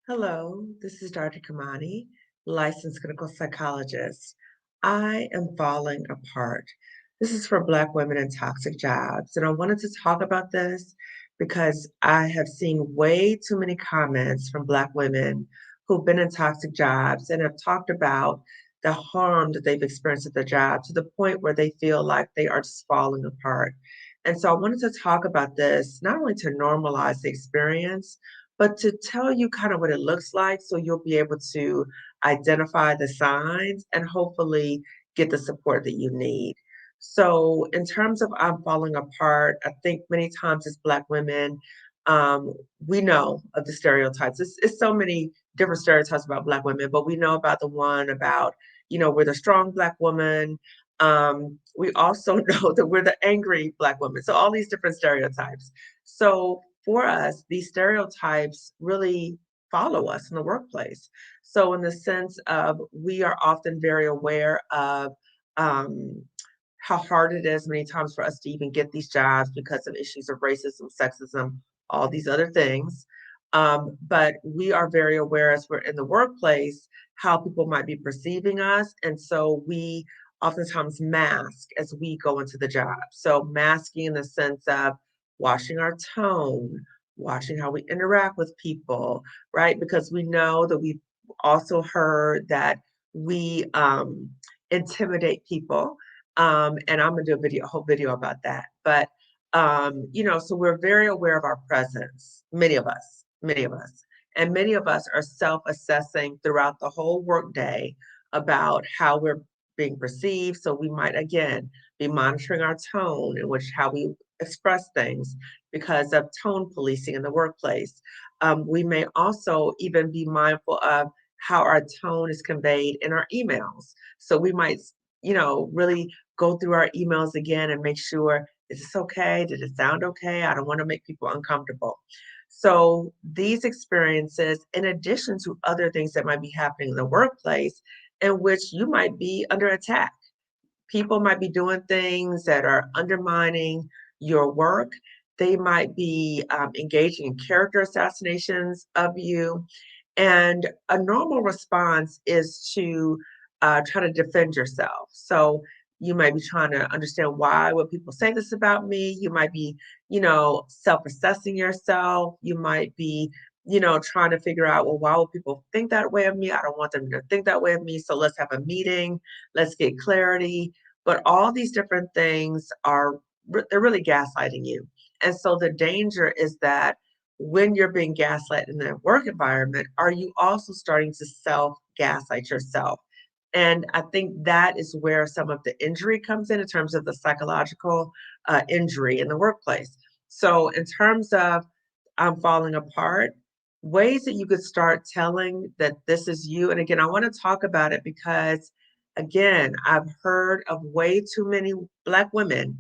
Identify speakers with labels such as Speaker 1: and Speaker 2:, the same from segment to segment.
Speaker 1: Hello, this is Dr. Kamani, licensed clinical psychologist. I am falling apart. This is for Black women in toxic jobs. And I wanted to talk about this because I have seen way too many comments from Black women who've been in toxic jobs and have talked about the harm that they've experienced at their job to the point where they feel like they are just falling apart. And so I wanted to talk about this not only to normalize the experience, but to tell you kind of what it looks like so you'll be able to identify the signs and hopefully get the support that you need. So, in terms of I'm falling apart, I think many times as Black women, um, we know of the stereotypes. It's so many different stereotypes about Black women, but we know about the one about, we're the strong Black woman. We also know that we're the angry Black woman. So, all these different stereotypes. So, for us, these stereotypes really follow us in the workplace. So, in the sense of we are often very aware of um, how hard it is many times for us to even get these jobs because of issues of racism, sexism, all these other things. But we are very aware as we're in the workplace how people might be perceiving us. And so we oftentimes mask as we go into the job. So, masking in the sense of watching our tone, watching how we interact with people, right? Because we know that we've also heard that we intimidate people. And I'm gonna do a whole video about that. But so we're very aware of our presence, many of us. And many of us are self-assessing throughout the whole workday about how we're being perceived. So we might again be monitoring our tone in which how we express things because of tone policing in the workplace. We may also even be mindful of how our tone is conveyed in our emails. So we might, really go through our emails again and make sure, is this okay? Did it sound okay? I don't want to make people uncomfortable. So these experiences, in addition to other things that might be happening in the workplace, in which you might be under attack. People might be doing things that are undermining your work. They might be engaging in character assassinations of you. And a normal response is to try to defend yourself. So you might be trying to understand why would people say this about me. You might be, self-assessing yourself. You might be, trying to figure out, well, why would people think that way of me? I don't want them to think that way of me. So let's have a meeting. Let's get clarity. But all these different things they're really gaslighting you. And so the danger is that when you're being gaslit in the work environment, are you also starting to self gaslight yourself? And I think that is where some of the injury comes in terms of the psychological injury in the workplace. So, in terms of I'm falling apart, ways that you could start telling that this is you. And again, I want to talk about it because, again, I've heard of way too many Black women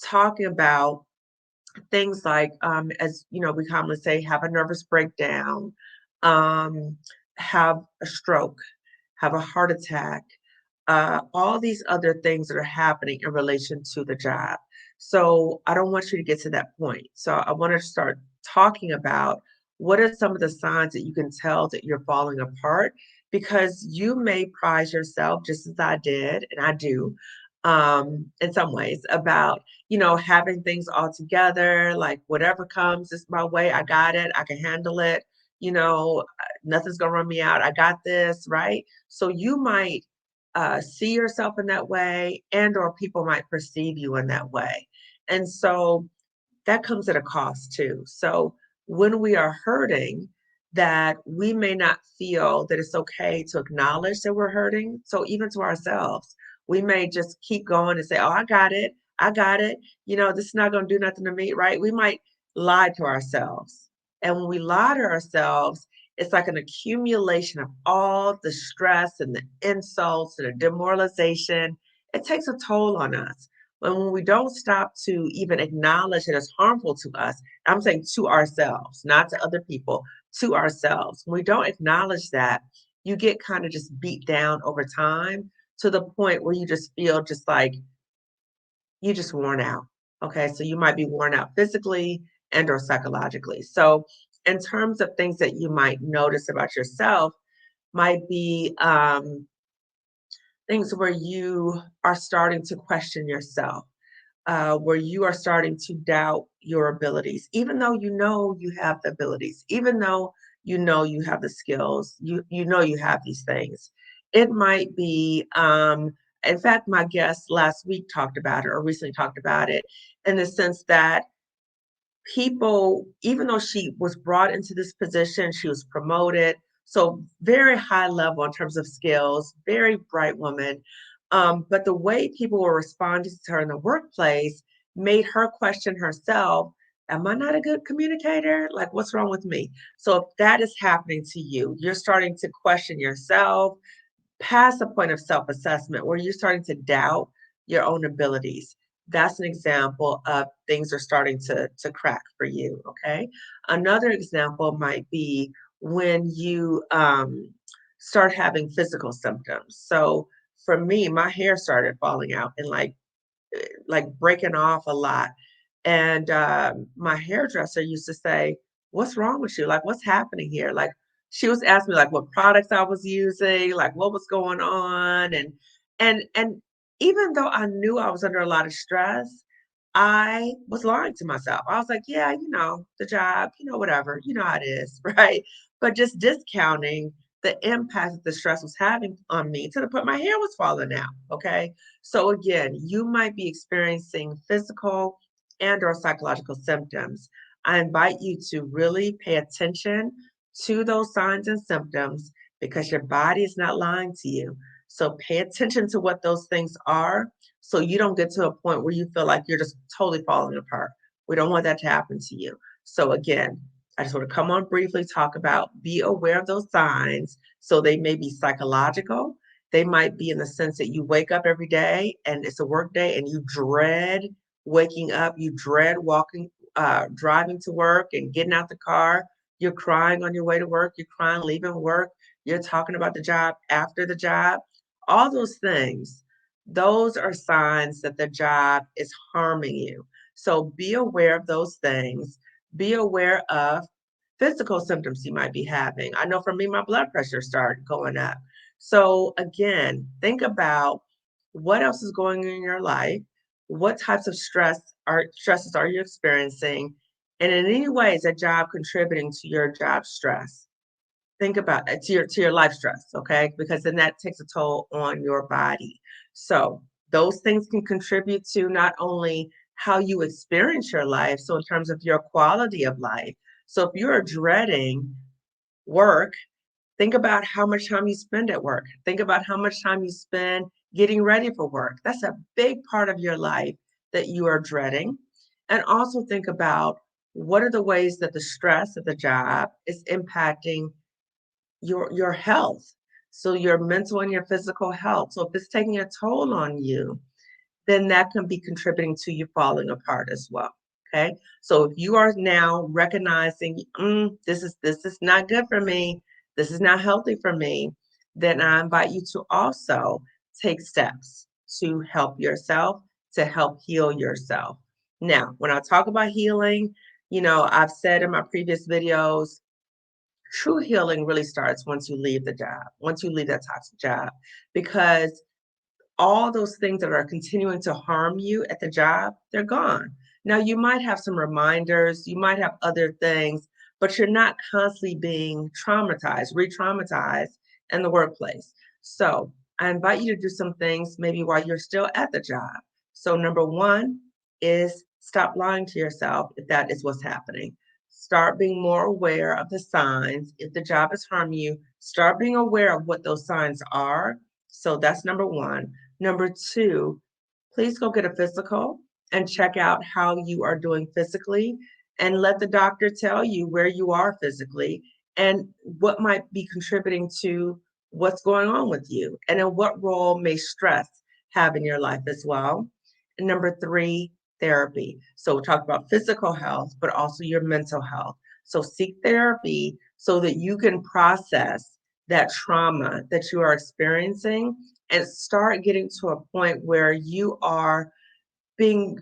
Speaker 1: talking about things like, as we commonly say, have a nervous breakdown, um, have a stroke, have a heart attack, all these other things that are happening in relation to the job. So I don't want you to get to that point. So I want to start talking about what are some of the signs that you can tell that you're falling apart because you may prize yourself just as I did, and I do, in some ways, about having things all together, like whatever comes is my way. I got it. I can handle it. Nothing's gonna run me out. I got this, right? So you might see yourself in that way, and or people might perceive you in that way. And so that comes at a cost too. So when we are hurting, that we may not feel that it's okay to acknowledge that we're hurting. So even to ourselves, we may just keep going and say, "Oh, I got it. I got it. This is not going to do nothing to me," right? We might lie to ourselves. And when we lie to ourselves, it's like an accumulation of all the stress and the insults and the demoralization. It takes a toll on us. But when we don't stop to even acknowledge that it's harmful to us, I'm saying to ourselves, not to other people, to ourselves. When we don't acknowledge that, you get kind of just beat down over time to the point where you just feel just like you just worn out. Okay. So you might be worn out physically and or psychologically. So in terms of things that you might notice about yourself, might be things where you are starting to question yourself, where you are starting to doubt your abilities, even though you know you have the abilities, even though you know you have the skills, you know you have these things. It might be, in fact, my guest last week talked about it or recently talked about it in the sense that people, even though she was brought into this position, she was promoted. So very high level in terms of skills, very bright woman. But the way people were responding to her in the workplace made her question herself, am I not a good communicator? Like, what's wrong with me? So if that is happening to you, you're starting to question yourself, past a point of self-assessment where you're starting to doubt your own abilities. That's an example of things are starting to crack for you. Okay. Another example might be when you start having physical symptoms. So for me, my hair started falling out and like breaking off a lot. And my hairdresser used to say, "What's wrong with you? Like, what's happening here?" Like, she was asking me like what products I was using, like what was going on, and even though I knew I was under a lot of stress, I was lying to myself. I was like, "Yeah, the job, whatever, you know how it is, right?" But just discounting the impact that the stress was having on me to the point my hair was falling out. Okay. So again, you might be experiencing physical and or psychological symptoms. I invite you to really pay attention to those signs and symptoms because your body is not lying to you. So pay attention to what those things are so you don't get to a point where you feel like you're just totally falling apart. We don't want that to happen to you. So again, I just want to come on briefly talk about be aware of those signs. So they may be psychological. They might be in the sense that you wake up every day and it's a work day and you dread waking up, you dread walking, driving to work and getting out the car. You're crying on your way to work, you're crying leaving work, you're talking about the job after the job. All those things, those are signs that the job is harming you. So be aware of those things. Be aware of physical symptoms you might be having. I know for me, my blood pressure started going up. So again, think about what else is going on in your life. What types of stresses are you experiencing? And in any way, is that job contributing to your job stress? Think about that to your life stress, okay? Because then that takes a toll on your body. So those things can contribute to not only how you experience your life, so in terms of your quality of life. So if you're dreading work, think about how much time you spend at work. Think about how much time you spend getting ready for work. That's a big part of your life that you are dreading. And also think about what are the ways that the stress of the job is impacting your health. So your mental and your physical health. So if it's taking a toll on you, then that can be contributing to you falling apart as well. Okay. So if you are now recognizing, this is not good for me, this is not healthy for me, then I invite you to also take steps to help yourself, to help heal yourself. Now, when I talk about healing, I've said in my previous videos, true healing really starts once you leave the job, once you leave that toxic job, because all those things that are continuing to harm you at the job, they're gone. Now, you might have some reminders, you might have other things, but you're not constantly being traumatized, re traumatized in the workplace. So, I invite you to do some things maybe while you're still at the job. So, number one is stop lying to yourself if that is what's happening. Start being more aware of the signs. If the job is harming you, start being aware of what those signs are. So, that's number one. Number two, please go get a physical and check out how you are doing physically and let the doctor tell you where you are physically and what might be contributing to what's going on with you and in what role may stress have in your life as well. And number three, therapy. So we talk about physical health, but also your mental health. So seek therapy so that you can process that trauma that you are experiencing and start getting to a point where you are being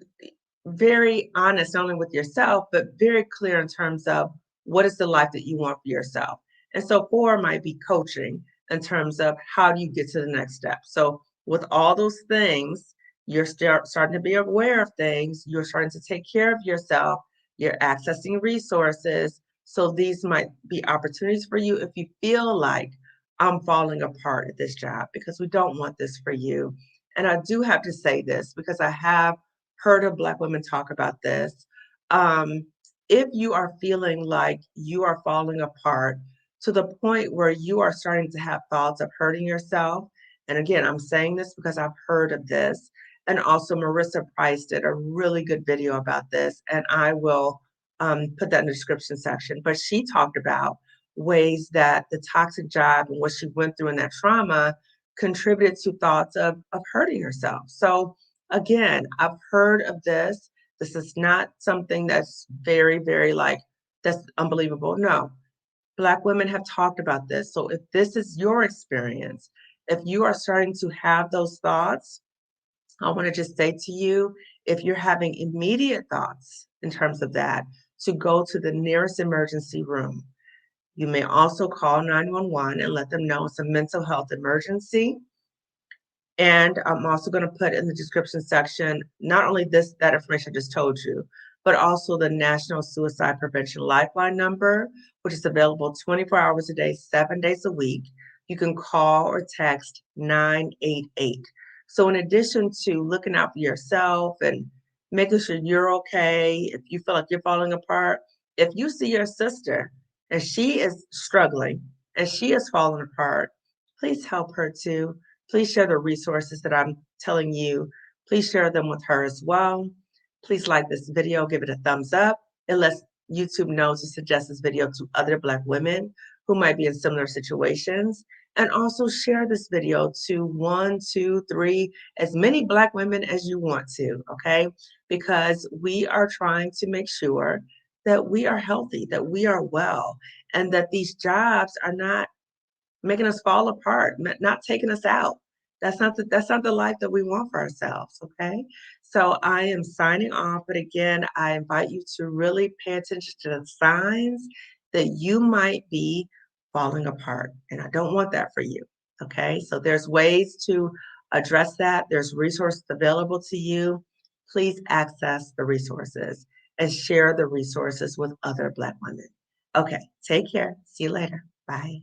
Speaker 1: very honest, not only with yourself, but very clear in terms of what is the life that you want for yourself? And so 4 might be coaching in terms of how do you get to the next step. So with all those things, you're starting to be aware of things, you're starting to take care of yourself, you're accessing resources. So these might be opportunities for you if you feel like I'm falling apart at this job, because we don't want this for you. And I do have to say this because I have heard of Black women talk about this. Um, if you are feeling like you are falling apart to the point where you are starting to have thoughts of hurting yourself, and again, I'm saying this because I've heard of this, and also Marissa Price did a really good video about this, and I will put that in the description section. But she talked about ways that the toxic job and what she went through in that trauma contributed to thoughts of hurting herself. So again, I've heard of this. This is not something that's very, very like, that's unbelievable. No, Black women have talked about this. So if this is your experience, if you are starting to have those thoughts, I want to just say to you, if you're having immediate thoughts in terms of that, to go to the nearest emergency room. You may also call 911 and let them know it's a mental health emergency. And I'm also going to put in the description section not only that information I just told you, but also the National Suicide Prevention Lifeline number, which is available 24 hours a day, 7 days a week. You can call or text 988. So in addition to looking out for yourself and making sure you're okay, if you feel like you're falling apart, if you see your sister and she is struggling and she is falling apart, please help her too. Please share the resources that I'm telling you. Please share them with her as well. Please like this video, give it a thumbs up. It lets YouTube know to suggest this video to other Black women who might be in similar situations. And also share this video to 1, 2, 3, as many Black women as you want to, okay? Because we are trying to make sure that we are healthy, that we are well, and that these jobs are not making us fall apart, not taking us out. That's not the life that we want for ourselves, okay? So I am signing off, but again, I invite you to really pay attention to the signs that you might be falling apart, and I don't want that for you, okay? So there's ways to address that. There's resources available to you. Please access the resources and share the resources with other Black women. Okay, take care. See you later. Bye.